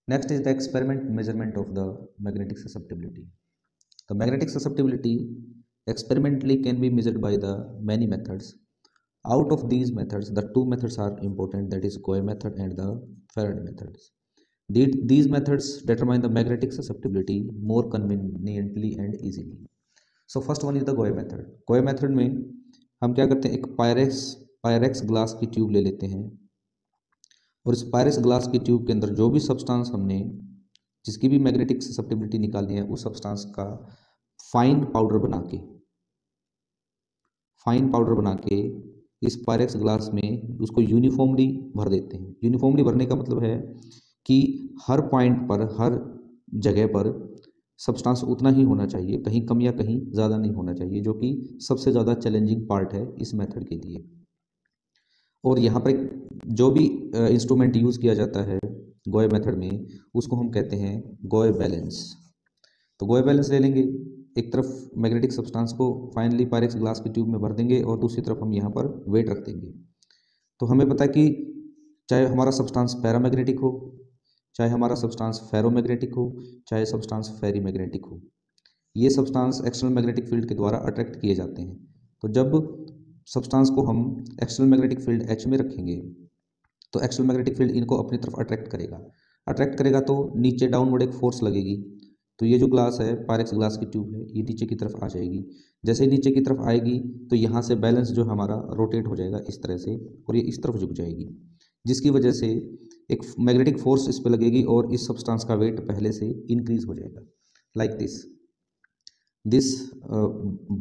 Next is the experiment measurement of the magnetic susceptibility. The magnetic susceptibility experimentally can be measured by the many methods. Out of these methods, the two methods are important, that is Goy method and the Faraday methods. These methods determine the magnetic susceptibility more conveniently and easily. So first one is the Goy method. Goy method में हम क्या करते हैं, एक Pyrex glass की tube ले लेते हैं और इस पायरेक्स ग्लास की ट्यूब के अंदर जो भी सब्सटेंस हमने जिसकी भी मैग्नेटिक ससेप्टिबिलिटी निकालनी है उस सब्सटेंस का फाइन पाउडर बना के इस पायरेक्स ग्लास में उसको यूनिफॉर्मली भर देते हैं। यूनिफॉर्मली भरने का मतलब है कि हर पॉइंट पर, हर जगह पर सब्सटेंस उतना ही होना चाहिए, कहीं कम या कहीं ज़्यादा नहीं होना चाहिए, जो कि सबसे ज़्यादा चैलेंजिंग पार्ट है इस मेथड के लिए। और यहाँ पर जो भी इंस्ट्रूमेंट यूज़ किया जाता है गोय मेथड में उसको हम कहते हैं गोय बैलेंस। तो गोय बैलेंस ले लेंगे, एक तरफ मैग्नेटिक सब्सटेंस को फाइनली पायरेक्स ग्लास की ट्यूब में भर देंगे और दूसरी तरफ हम यहाँ पर वेट रख देंगे। तो हमें पता है कि चाहे हमारा सब्सटेंस पैरामैग्नेटिक हो, चाहे हमारा सब्सटेंस फेरोमैग्नेटिक हो, चाहे सब्सटेंस फेरीमैग्नेटिक हो, ये सब्सटेंस एक्सटर्नल मैग्नेटिक फील्ड के द्वारा अट्रैक्ट किए जाते हैं। तो जब सब्सटेंस को हम एक्सटर्नल मैग्नेटिक फील्ड H में रखेंगे तो एक्सटर्नल मैग्नेटिक फील्ड इनको अपनी तरफ अट्रैक्ट करेगा तो नीचे डाउनवर्ड एक फोर्स लगेगी। तो ये जो ग्लास है, पायरेक्स ग्लास की ट्यूब है, ये नीचे की तरफ आ जाएगी। जैसे ही नीचे की तरफ आएगी तो यहाँ से बैलेंस जो हमारा रोटेट हो जाएगा इस तरह से और ये इस तरफ झुक जाएगी, जिसकी वजह से एक मैग्नेटिक फोर्स इस पर लगेगी और इस सब्सटेंस का वेट पहले से इंक्रीज हो जाएगा। Like this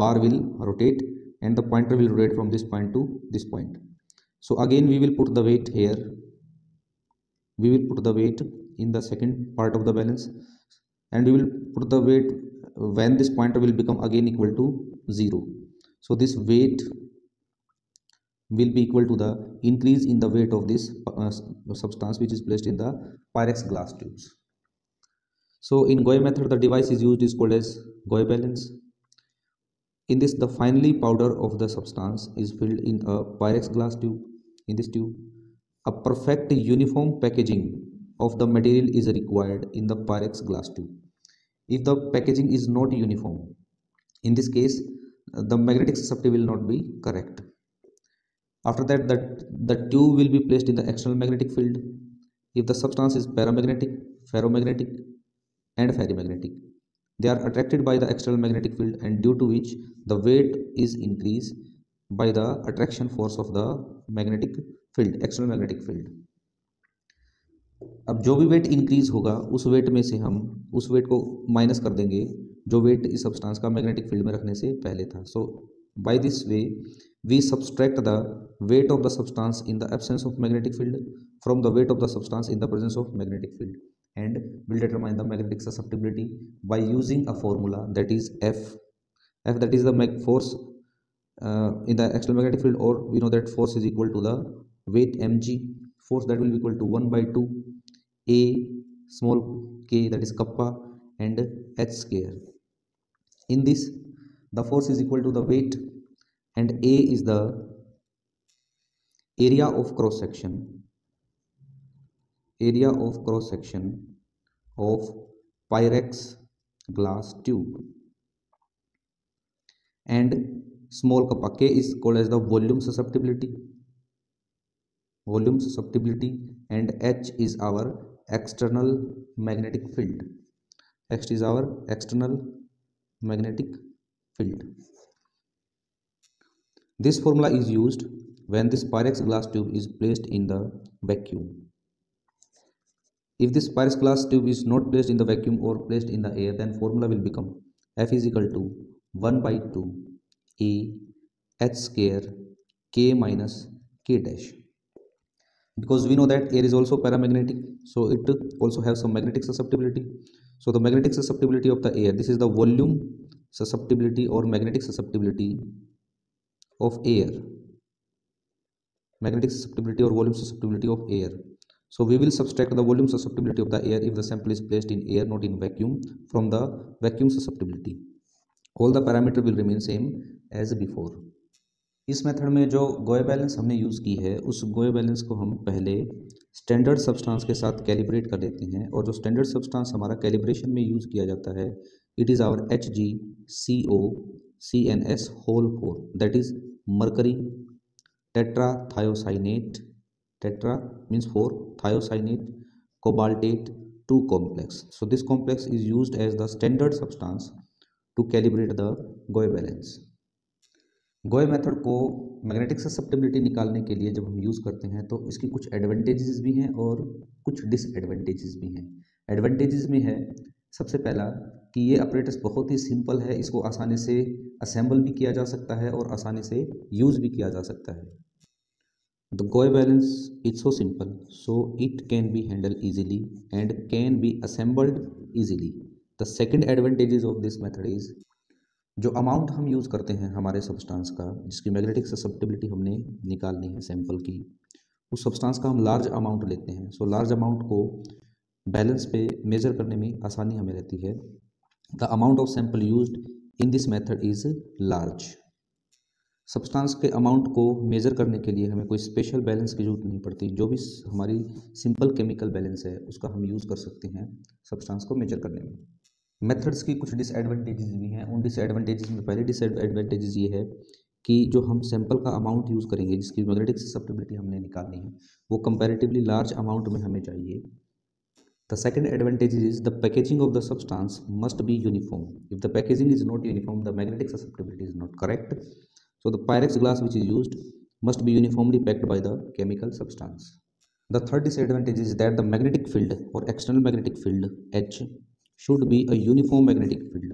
bar will rotate and the pointer will rotate from this point to this point. So again we will put the weight here, we will put the weight in the second part of the balance and we will put the weight when this pointer will become again equal to 0. So this weight will be equal to the increase in the weight of this substance which is placed in the Pyrex glass tubes. So in Goy method the device is used is called as Goy balance. In this the finely powder of the substance is filled in a Pyrex glass tube. In this tube a perfect uniform packaging of the material is required in the Pyrex glass tube. If the packaging is not uniform, in this case the magnetic susceptibility will not be correct. After that the tube will be placed in the external magnetic field. If the substance is paramagnetic, ferromagnetic and ferrimagnetic, they are attracted by the external magnetic field and due to which the weight is increased by the attraction force of the magnetic field, external magnetic field. अब जो भी weight increase होगा उस wait में से हम उस wait को माइनस कर देंगे जो वेट इस सब्सटेंस का मैग्नेटिक फील्ड में रखने से पहले था। So by this way we subtract the weight of the substance in the absence of magnetic field from the weight of the substance in the presence of magnetic field and will determine the magnetic susceptibility by using a formula that is F that is the force in the external magnetic field, or we know that force is equal to the weight mg, force that will be equal to 1 by 2 a small k that is kappa and h square. In this the force is equal to the weight and A is the area of cross section of Pyrex glass tube, and small kappa K is called as the volume susceptibility, and H is our external magnetic field. H is our external magnetic field. This formula is used when this Pyrex glass tube is placed in the vacuum. If this Pyrex glass tube is not placed in the vacuum or placed in the air, then formula will become F is equal to 1 by 2 A H square K minus K dash. Because we know that air is also paramagnetic, so it also has some magnetic susceptibility. So the magnetic susceptibility of the air, this is the volume susceptibility or magnetic susceptibility of air, magnetic susceptibility or volume susceptibility of air. So we will subtract the volume susceptibility of the air if the sample is placed in air not in vacuum from the vacuum susceptibility. All the parameter will remain same as before. इस method में जो गोय balance हमने use की है उस गोय balance को हम पहले स्टैंडर्ड सब्सटेंस के साथ कैलिब्रेट कर देते हैं, और जो स्टैंडर्ड सब्सटेंस हमारा कैलिब्रेशन में यूज़ किया जाता है, इट इज़ आवर HgCOCNS होल 4, that is mercury tetrathiosinate. Tetra means 4, thiocyanate cobaltate 2 complex. So this complex is used as the standard substance to calibrate the Gouy balance. Gouy method को magnetic susceptibility निकालने के लिए जब हम use करते हैं तो इसकी कुछ एडवांटेजेस भी हैं और कुछ डिसएडवांटेजेस भी हैं। एडवांटेजेस में है सबसे पहला कि ये ऑपरेटर्स बहुत ही सिंपल है, इसको आसानी से असेंबल भी किया जा सकता है और आसानी से यूज़ भी किया जा सकता है। The Goy balance is so simple, so it can be handled easily and can be assembled easily. The second advantages of this method is जो अमाउंट हम यूज़ करते हैं हमारे सब्सटेंस का, जिसकी मैग्नेटिक ससेप्टिबिलिटी हमने निकालनी है सैंपल की, उस सब्सटेंस का हम लार्ज अमाउंट लेते हैं। सो लार्ज अमाउंट को बैलेंस पे मेज़र करने में आसानी हमें रहती है। The amount of sample used in this method is large. Substance के अमाउंट को मेज़र करने के लिए हमें कोई स्पेशल बैलेंस की जरूरत नहीं पड़ती। जो भी हमारी सिंपल केमिकल बैलेंस है उसका हम यूज़ कर सकते हैं सब्सटेंस को मेजर करने में। मेथड्स की कुछ डिसएडवांटेजेस भी हैं। उन डिसएडवांटेजेस में पहले डिसएडवांटेजेस ये है कि जो हम सैंपल का अमाउंट यूज़ करेंगे, जिसकी मैग्नेटिक ससेप्टिबिलिटी हमने निकालनी है, वो कंपैरेटिवली लार्ज अमाउंट में हमें चाहिए। The second advantage is the packaging of the substance must be uniform. If the packaging is not uniform, the magnetic susceptibility is not correct. So the Pyrex glass which is used must be uniformly packed by the chemical substance. The third disadvantage is that the magnetic field or external magnetic field H should be a uniform magnetic field.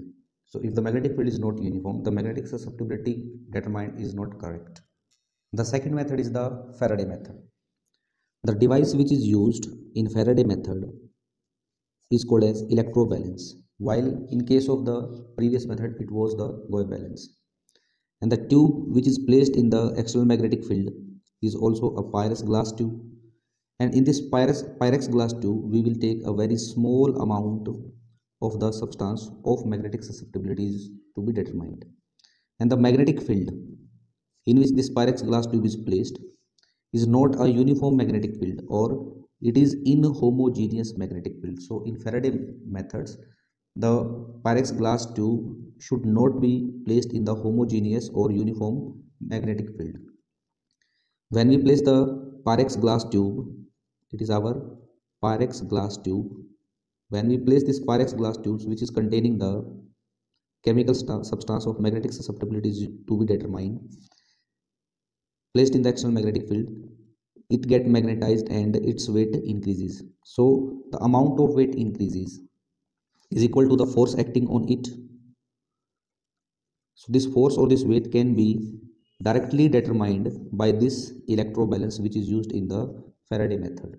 So if the magnetic field is not uniform, the magnetic susceptibility determined is not correct. The second method is the Faraday method. The device which is used in Faraday method is called as electrobalance, while in case of the previous method it was the Goy balance. And the tube which is placed in the external magnetic field is also a Pyrex glass tube, and in this Pyrex glass tube we will take a very small amount of the substance of magnetic susceptibilities to be determined. And the magnetic field in which this Pyrex glass tube is placed is not a uniform magnetic field, or it is inhomogeneous magnetic field. So in Faraday methods, the Pyrex glass tube should not be placed in the homogeneous or uniform magnetic field. When we place the Pyrex glass tube, it is our Pyrex glass tube. When we place this Pyrex glass tubes which is containing the chemical substance of magnetic susceptibilities to be determined, placed in the external magnetic field, it get magnetized and its weight increases. So the amount of weight increases is equal to the force acting on it. So this force or this weight can be directly determined by this electrobalance which is used in the Faraday method.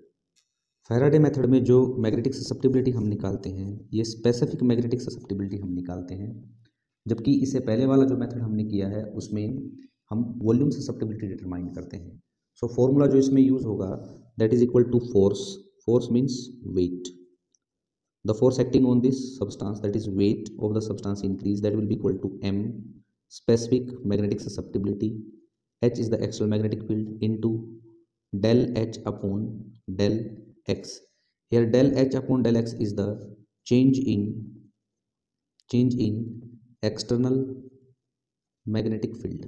Faraday method में जो magnetic susceptibility हम निकालते हैं, ये specific magnetic susceptibility हम निकालते हैं, जबकि इससे पहले वाला जो मेथड हमने किया है उसमें हम वॉल्यूम ससेप्टिबिलिटी डिटरमाइन करते हैं। सो फॉर्मूला जो इसमें यूज होगा that is equal to force. Force means weight. The force acting on this substance, that is weight of the substance increase, that will be equal to m specific magnetic susceptibility, h is the external magnetic field, into del h upon del x. Here del h upon del x is the change in external magnetic field.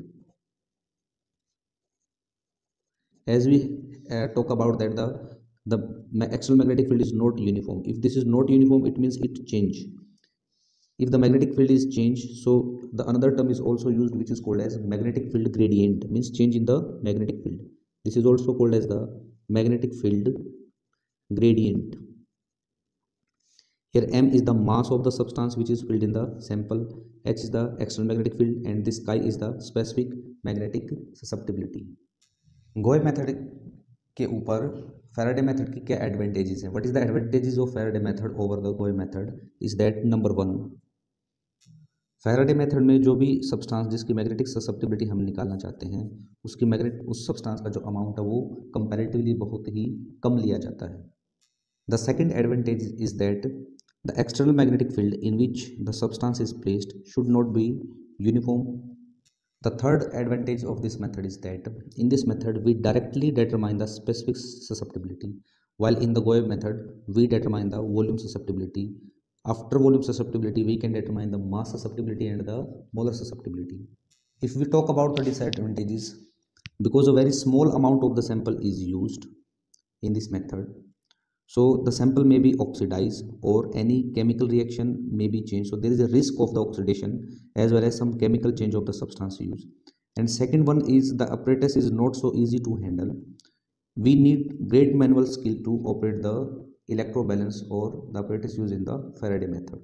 As we talk about that the external magnetic field is not uniform. If this is not uniform, it means it change. If the magnetic field is changed, so the another term is also used which is called as magnetic field gradient, means change in the magnetic field. This is also called as the magnetic field gradient. Here m is the mass of the substance which is filled in the sample, h is the external magnetic field, and this chi is the specific magnetic susceptibility. Gouy method के ऊपर Faraday method की क्या advantages हैं? What is the advantages of Faraday method over the Gouy method is that number 1, Faraday method में जो भी substance जिसकी magnetic susceptibility हम निकालना चाहते हैं उस सब्सटेंस का जो अमाउंट है वो कंपैरेटिवली बहुत ही कम लिया जाता है। The second advantage is that the external magnetic field in which the substance is placed should not be uniform. The third advantage of this method is that in this method we directly determine the specific susceptibility. while in the Goeb method we determine the volume susceptibility. After volume susceptibility we can determine the mass susceptibility and the molar susceptibility. If we talk about the disadvantages, because a very small amount of the sample is used in this method, so the sample may be oxidized or any chemical reaction may be changed, so there is a risk of the oxidation as well as some chemical change of the substance used. And second one is the apparatus is not so easy to handle. We need great manual skill to operate the electrobalance or the apparatus used in the Faraday method.